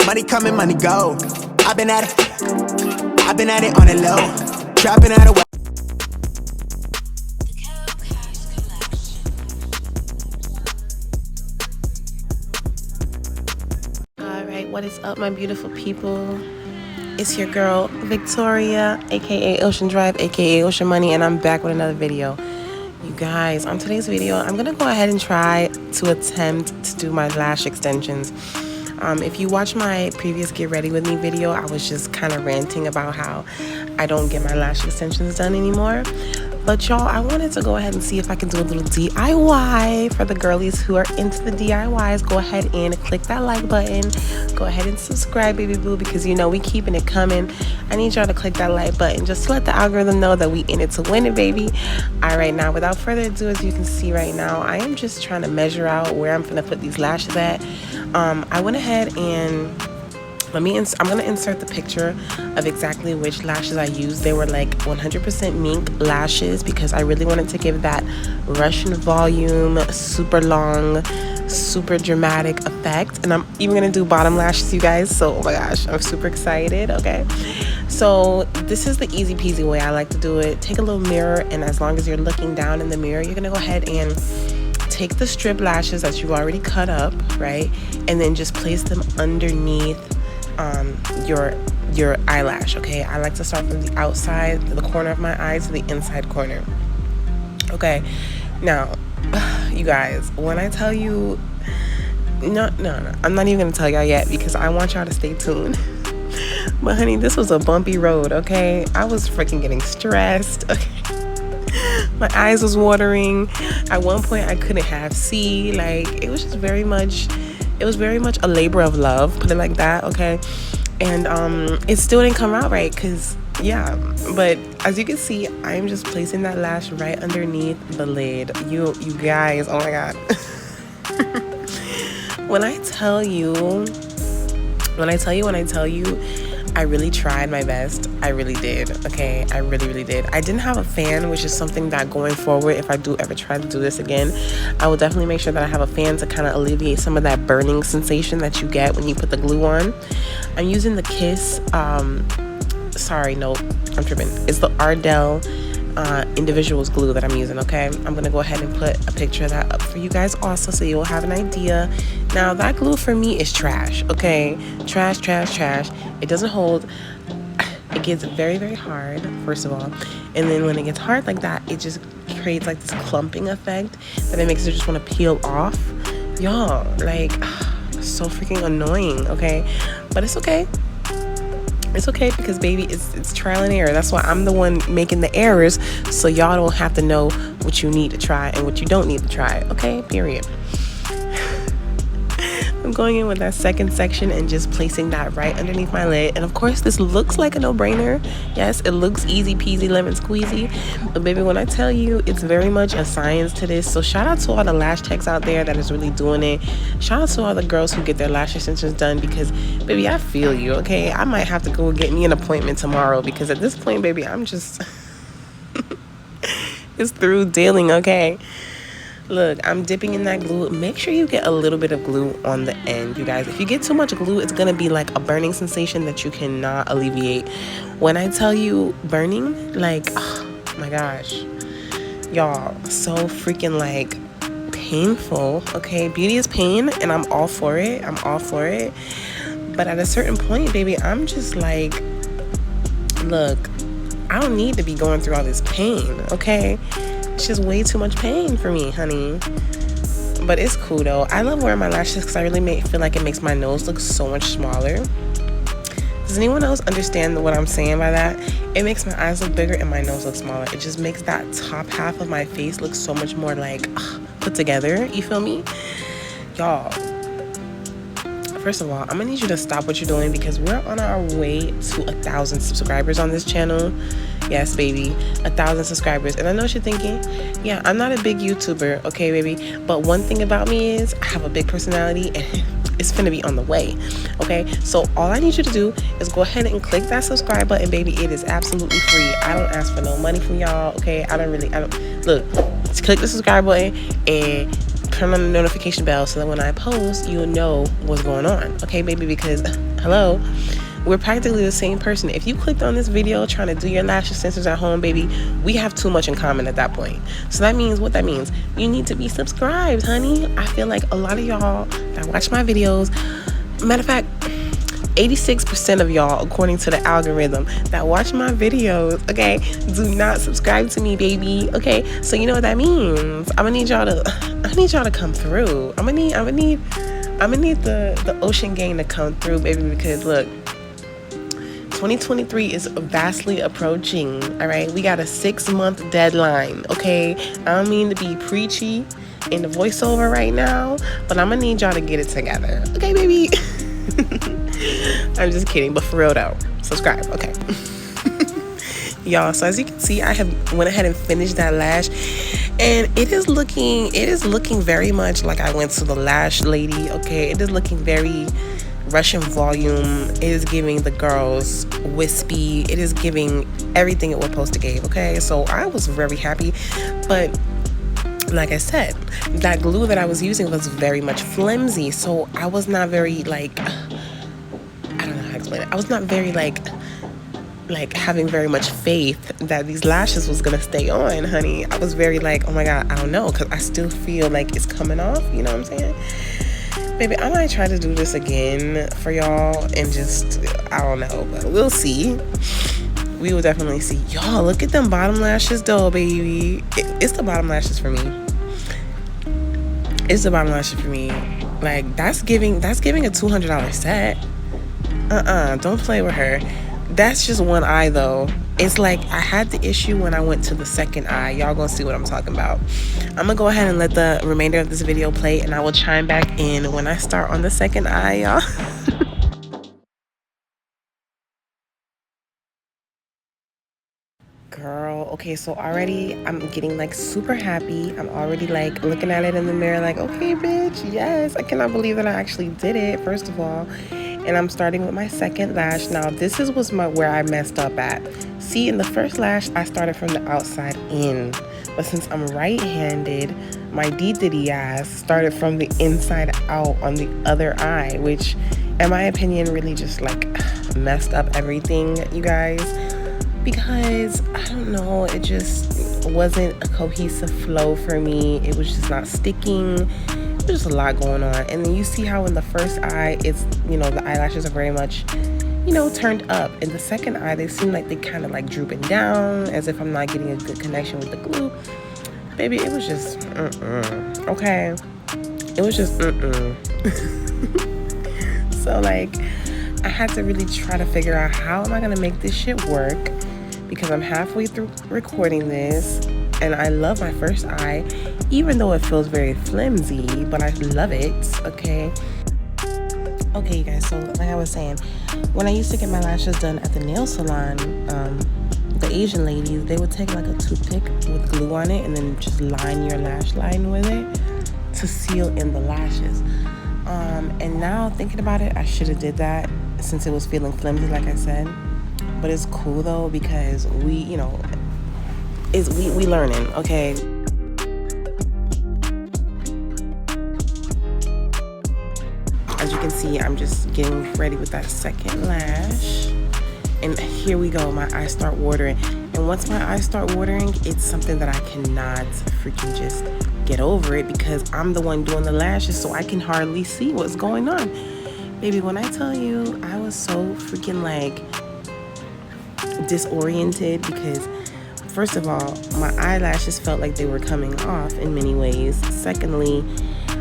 Money coming, money go. I've been at it on the low. Trapping out of way. Alright, what is up, my beautiful people? It's your girl Victoria, aka Ocean Drive, aka Ocean Money, and I'm back with another video. You guys, on today's video, I'm gonna go ahead and try to attempt to do my lash extensions. If you watch my previous Get Ready With Me video, I was just kind of ranting about how I don't get my lash extensions done anymore. But y'all, I wanted to go ahead and see if I can do a little DIY for the girlies who are into the DIYs. Go ahead and click that like button. Go ahead and subscribe, baby boo, because you know we keeping it coming. I need y'all to click that like button just to let the algorithm know that we in it to win it, baby. All right, now without further ado, as you can see right now, I am just trying to measure out where I'm gonna put these lashes at. I went ahead and I'm gonna insert the picture of exactly which lashes I used. They were like 100% mink lashes because I really wanted to give that Russian volume, super long, super dramatic effect. And I'm even gonna do bottom lashes, you guys, so oh my gosh, I'm super excited. Okay, so this is the easy peasy way I like to do it. Take a little mirror, and as long as you're looking down in the mirror, you're gonna go ahead and take the strip lashes that you've already cut up, right, and then just place them underneath your eyelash. Okay, I like to start from the outside, the corner of my eye, to the inside corner. Okay, now you guys, when I tell you, no, I'm not even gonna tell y'all yet because I want y'all to stay tuned. But honey, this was a bumpy road. Okay, I was freaking getting stressed. Okay, my eyes was watering. At one point I couldn't have see. Like, it was just very much a labor of love, put it like that. Okay, and it still didn't come out right because yeah, but as you can see, I'm just placing that lash right underneath the lid. You guys, oh my god. when I tell you I really tried my best. I really did. Okay, I really did. I didn't have a fan, which is something that going forward, if I do ever try to do this again, I will definitely make sure that I have a fan to kind of alleviate some of that burning sensation that you get when you put the glue on. I'm using the Kiss, sorry, no, I'm tripping. It's the Ardell Individual glue that I'm using. Okay, I'm gonna go ahead and put a picture of that up for you guys also, so you will have an idea. Now that glue for me is trash. Okay, trash. It doesn't hold. It gets very hard, first of all, and then when it gets hard like that, it just creates like this clumping effect that it makes it just want to peel off. Y'all, like, so freaking annoying. Okay, but it's okay. It's okay because baby, it's trial and error. That's why I'm the one making the errors, so y'all don't have to know what you need to try and what you don't need to try. Okay, period. I'm going in with that second section and just placing that right underneath my lid. And of course, this looks like a no-brainer. Yes, it looks easy peasy lemon squeezy, but baby, when I tell you, it's very much a science to this. So shout out to all the lash techs out there that is really doing it. Shout out to all the girls who get their lash extensions done, because baby, I feel you. Okay, I might have to go get me an appointment tomorrow because at this point, baby, I'm just it's through dealing. Okay, look, I'm dipping in that glue. Make sure you get a little bit of glue on the end, you guys. If you get too much glue, it's gonna be like a burning sensation that you cannot alleviate. When I tell you burning, like, oh my gosh, y'all, so freaking like painful. Okay, beauty is pain, and I'm all for it. But at a certain point, baby, I'm just like, look, I don't need to be going through all this pain. Okay, it's just way too much pain for me, honey. But it's cool though. I love wearing my lashes because I really feel like it makes my nose look so much smaller. Does anyone else understand what I'm saying by that? It makes my eyes look bigger and my nose look smaller. It just makes that top half of my face look so much more like put together. You feel me? Y'all, first of all, I'm gonna need you to stop what you're doing because we're on our way to 1,000 subscribers on this channel. Yes, baby, 1,000 subscribers. And I know what you're thinking. Yeah, I'm not a big YouTuber, okay, baby? But one thing about me is I have a big personality, and it's finna be on the way. Okay, so all I need you to do is go ahead and click that subscribe button, baby. It is absolutely free. I don't ask for no money from y'all. Okay, I don't look, just click the subscribe button and turn on the notification bell so that when I post, you'll know what's going on. Okay, baby, because hello, we're practically the same person. If you clicked on this video trying to do your lash extensions at home, baby, we have too much in common at that point. So that means, what that means, you need to be subscribed, honey. I feel like a lot of y'all that watch my videos, matter of fact, 86% of y'all, according to the algorithm, that watch my videos, okay, do not subscribe to me, baby. Okay, so you know what that means. I'm gonna need y'all to come through. I'm gonna need the Ocean gang to come through, baby, because look, 2023 is vastly approaching. All right, we got a 6-month deadline. Okay, I don't mean to be preachy in the voiceover right now, but I'm gonna need y'all to get it together. Okay, baby. I'm just kidding, but for real though, subscribe. Okay. Y'all, so as you can see, I have went ahead and finished that lash, and it is looking very much like I went to the lash lady. Okay, it is looking very Russian volume. It is giving the girls wispy. It is giving everything it was supposed to give. Okay, so I was very happy, but like I said, that glue that I was using was very much flimsy, so I was not very like, I don't know how to explain it. I was not very like having very much faith that these lashes was gonna stay on, honey. I was very like, oh my god, I don't know, because I still feel like it's coming off, you know what I'm saying? Baby, I might try to do this again for y'all and just, I don't know, but we'll see. We will definitely see. Y'all, look at them bottom lashes though, baby. It's the bottom lashes for me. It's the bottom lashes for me. Like, that's giving a $200 set. Don't play with her. That's just one eye though. It's like I had the issue when I went to the second eye. Y'all gonna see what I'm talking about. I'm gonna go ahead and let the remainder of this video play, and I will chime back in when I start on the second eye, y'all. Girl, okay, so already I'm getting like super happy. I'm already like looking at it in the mirror like, okay, bitch, yes. I cannot believe that I actually did it, first of all. And I'm starting with my second lash. Now, this was where I messed up at. See, in the first lash, I started from the outside in. But since I'm right-handed, my D-Diddy ass started from the inside out on the other eye, which, in my opinion, really just like messed up everything, you guys. Because, I don't know, it just wasn't a cohesive flow for me. It was just not sticking. There's a lot going on. And then you see how in the first eye, it's, you know, the eyelashes are very much, you know, turned up. In the second eye, they seem like they kind of like drooping down, as if I'm not getting a good connection with the glue. Baby, it was just, okay? It was just, So, like, I had to really try to figure out how am I going to make this shit work, because I'm halfway through recording this, and I love my first eye, even though it feels very flimsy, but I love it, okay? Okay, you guys, so like I was saying, when I used to get my lashes done at the nail salon, the Asian ladies, they would take like a toothpick with glue on it and then just line your lash line with it to seal in the lashes. And now thinking about it, I should have did that since it was feeling flimsy, like I said. But it's cool though, because we, you know, we learning, okay? As you can see, I'm just getting ready with that second lash. And here we go, my eyes start watering. And once my eyes start watering, it's something that I cannot freaking just get over it, because I'm the one doing the lashes, so I can hardly see what's going on. Baby, when I tell you, I was so freaking like disoriented, because first of all, my eyelashes felt like they were coming off in many ways. Secondly,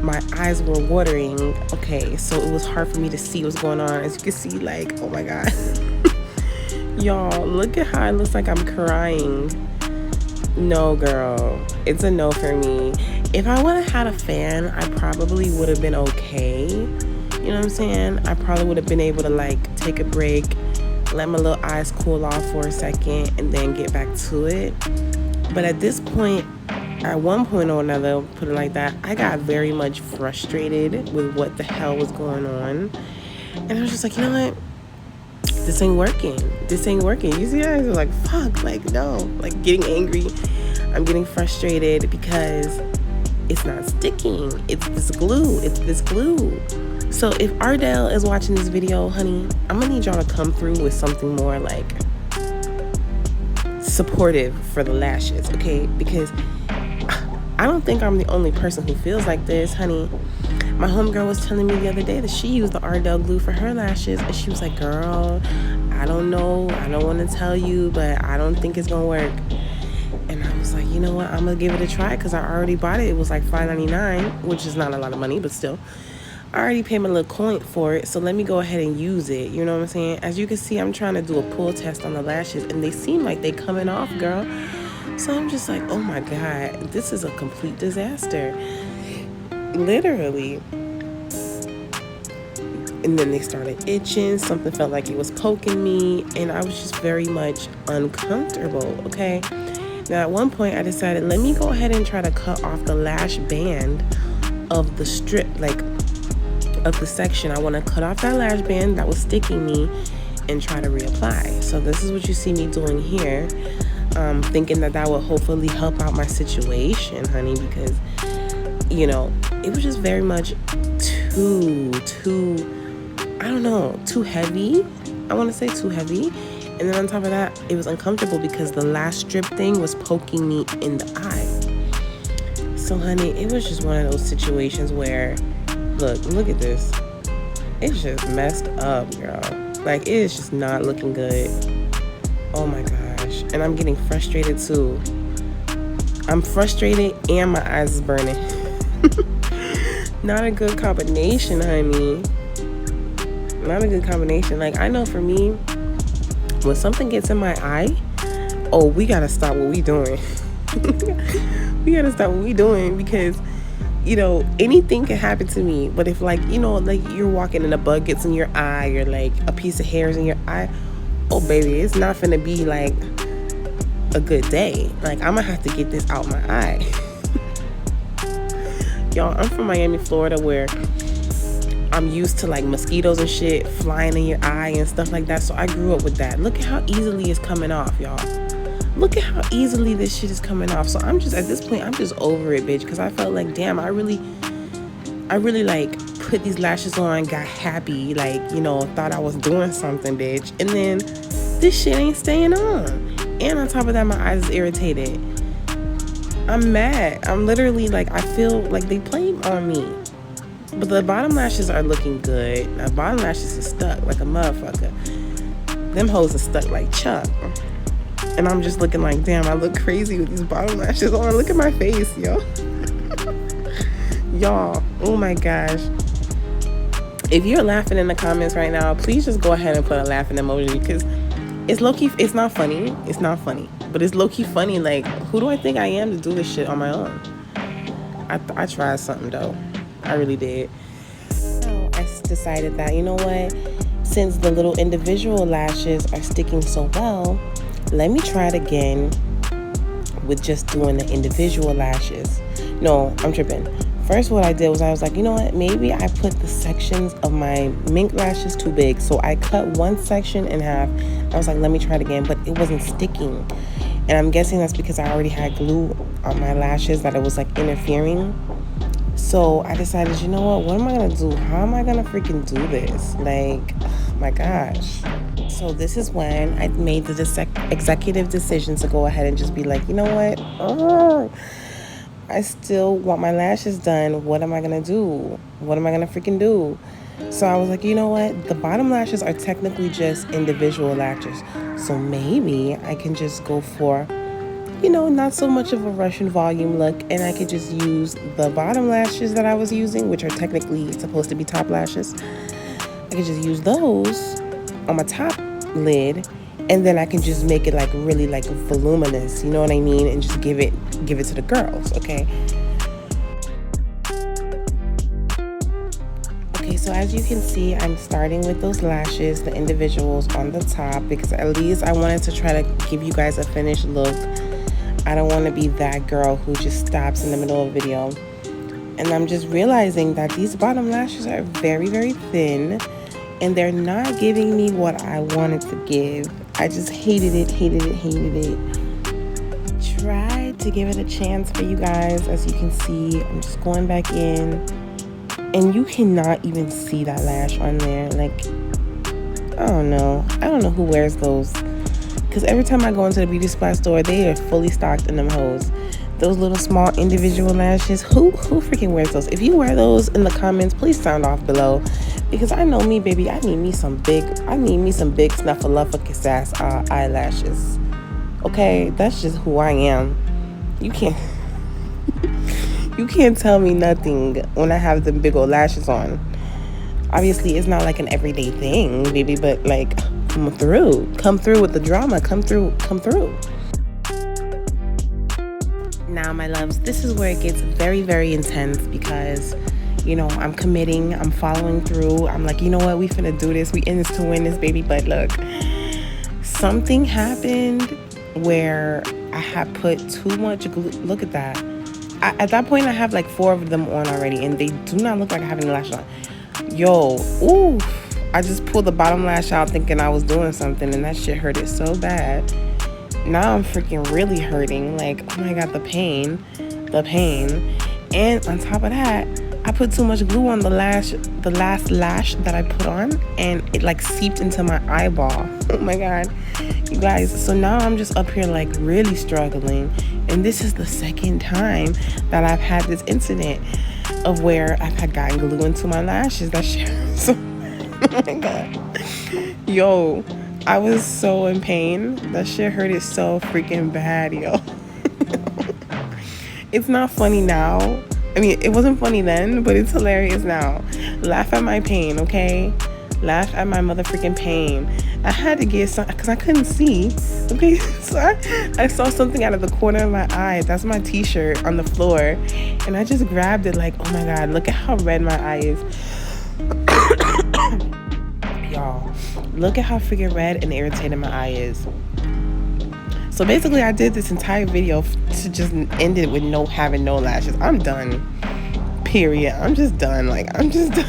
my eyes were watering. Okay, so it was hard for me to see what's going on. As you can see, like, oh my god. Y'all, look at how it looks like I'm crying. No, girl, it's a no for me. If I would have had a fan, I probably would have been okay. You know what I'm saying? I probably would have been able to like take a break, let my little eyes cool off for a second, and then get back to it. But at this point, at one point or another, put it like that, I got very much frustrated with what the hell was going on. And I was just like, you know what? This ain't working. This ain't working. You see, I was like, fuck, like, no. Like, getting angry. I'm getting frustrated because it's not sticking. It's this glue. So if Ardell is watching this video, honey, I'm gonna need y'all to come through with something more like supportive for the lashes, okay? Because I don't think I'm the only person who feels like this, honey. My homegirl was telling me the other day that she used the Ardell glue for her lashes, and she was like, girl, I don't know, I don't want to tell you, but I don't think it's gonna work. And I was like, you know what, I'm gonna give it a try, because I already bought it. It was like $5.99, which is not a lot of money, but still, I already paid my little coin for it, so let me go ahead and use it. You know what I'm saying? As you can see, I'm trying to do a pull test on the lashes, and they seem like they coming off, girl. So I'm just like, oh my god, this is a complete disaster, literally. And then they started itching. Something felt like it was poking me, and I was just very much uncomfortable, okay? Now, at one point, I decided, let me go ahead and try to cut off the lash band of the strip, like, of the section. I want to cut off that lash band that was sticking me and try to reapply. So this is what you see me doing here. Thinking that would hopefully help out my situation, honey, because, you know, it was just very much too I don't know, too heavy. I want to say too heavy. And then on top of that, it was uncomfortable because the last strip thing was poking me in the eye. So, honey, it was just one of those situations where, look at this. It's just messed up, girl. Like, it is just not looking good. Oh my gosh. And I'm getting frustrated too. I'm frustrated and my eyes is burning. Not a good combination, honey. Not a good combination. Like, I know for me, when something gets in my eye, oh, we gotta stop what we doing. We gotta stop what we doing, because, you know, anything can happen to me. But if, like, you know, like, you're walking and a bug gets in your eye, or like a piece of hair is in your eye, oh baby, it's not finna be like a good day. Like, I'm gonna have to get this out my eye. Y'all, I'm from Miami, Florida, where I'm used to like mosquitoes and shit flying in your eye and stuff like that. So I grew up with that. Look at how easily it's coming off, y'all. Look at how easily this shit is coming off. So I'm just, at this point, I'm just over it, bitch, because I felt like, damn, I really like put these lashes on, got happy, like, you know, thought I was doing something, bitch, and then this shit ain't staying on. And on top of that, my eyes is irritated. I'm mad. I'm literally like, I feel like they played on me. But the bottom lashes are looking good. Now, bottom lashes is stuck like a motherfucker. Them hoes are stuck like Chuck. And I'm just looking like, damn, I look crazy with these bottom lashes on. Look at my face, yo. Y'all, oh my gosh. If you're laughing in the comments right now, please just go ahead and put a laughing emoji, because it's low-key, it's not funny. It's not funny. But it's low-key funny. Like, who do I think I am to do this shit on my own? I tried something, though. I really did. So I decided that, you know what? Since the little individual lashes are sticking so well, let me try it again with just doing the individual lashes. No, I'm tripping. First, what I did was I was like, you know what? Maybe I put the sections of my mink lashes too big. So I cut one section in half. I was like, let me try it again, but it wasn't sticking. And I'm guessing that's because I already had glue on my lashes, that it was like interfering. So I decided, you know what am I gonna do? How am I gonna freaking do this? Like, oh my gosh. So this is when I made the executive decision to go ahead and just be like, you know what? Oh, I still want my lashes done. What am I gonna do? What am I gonna freaking do? So I was like, you know what? The bottom lashes are technically just individual lashes. So maybe I can just go for, you know, not so much of a Russian volume look, and I could just use the bottom lashes that I was using, which are technically supposed to be top lashes. I could just use those on my top lid, and then I can just make it like really like voluminous, you know what I mean, and just give it to the girls, okay? Okay, so as you can see, I'm starting with those lashes, the individuals on the top, because at least I wanted to try to give you guys a finished look. I don't want to be that girl who just stops in the middle of a video. And I'm just realizing that these bottom lashes are very, very thin, and they're not giving me what I wanted to give. I just hated it. Tried to give it a chance for you guys. As you can see, I'm just going back in, and you cannot even see that lash on there. Like, I don't know who wears those, because every time I go into the beauty supply store, they are fully stocked in them hoes. Those little small individual lashes, who freaking wears those? If you wear those, in the comments, please sound off below, because I know me, baby, I need me some big snuffleupagus ass eyelashes. Okay, that's just who I am. You can't tell me nothing when I have them big old lashes on. Obviously, it's not like an everyday thing, baby, but like, come through with the drama, come through. Now, my loves, this is where it gets very, very intense, because, you know, I'm committing, I'm following through. I'm like, you know what, we finna do this. We in this to win this, baby. But look, something happened where I had put too much glue. Look at that. At that point, I have like 4 of them on already, and they do not look like I have any lashes on. Yo, ooh, I just pulled the bottom lash out thinking I was doing something, and that shit hurt it so bad. Now I'm freaking really hurting. Like, oh my god, the pain. And on top of that, I put too much glue on the last lash that I put on, and it like seeped into my eyeball. Oh my god, you guys. So now I'm just up here like really struggling, and this is the second time that I've had this incident of where I've had gotten glue into my lashes. That shit hurts so oh my god. Yo, I was so in pain. That shit hurted so freaking bad, yo. It's not funny now. I mean, it wasn't funny then, but it's hilarious now. Laugh at my pain, okay? Laugh at my motherfucking pain. I had to get some, because I couldn't see, okay? So I saw something out of the corner of my eye. That's my t-shirt on the floor. And I just grabbed it like, oh my god, look at how red my eye is. Y'all, look at how freaking red and irritated my eye is. So basically, I did this entire video to just end it with having no lashes. I'm done. Period. I'm just done. Like, I'm just done.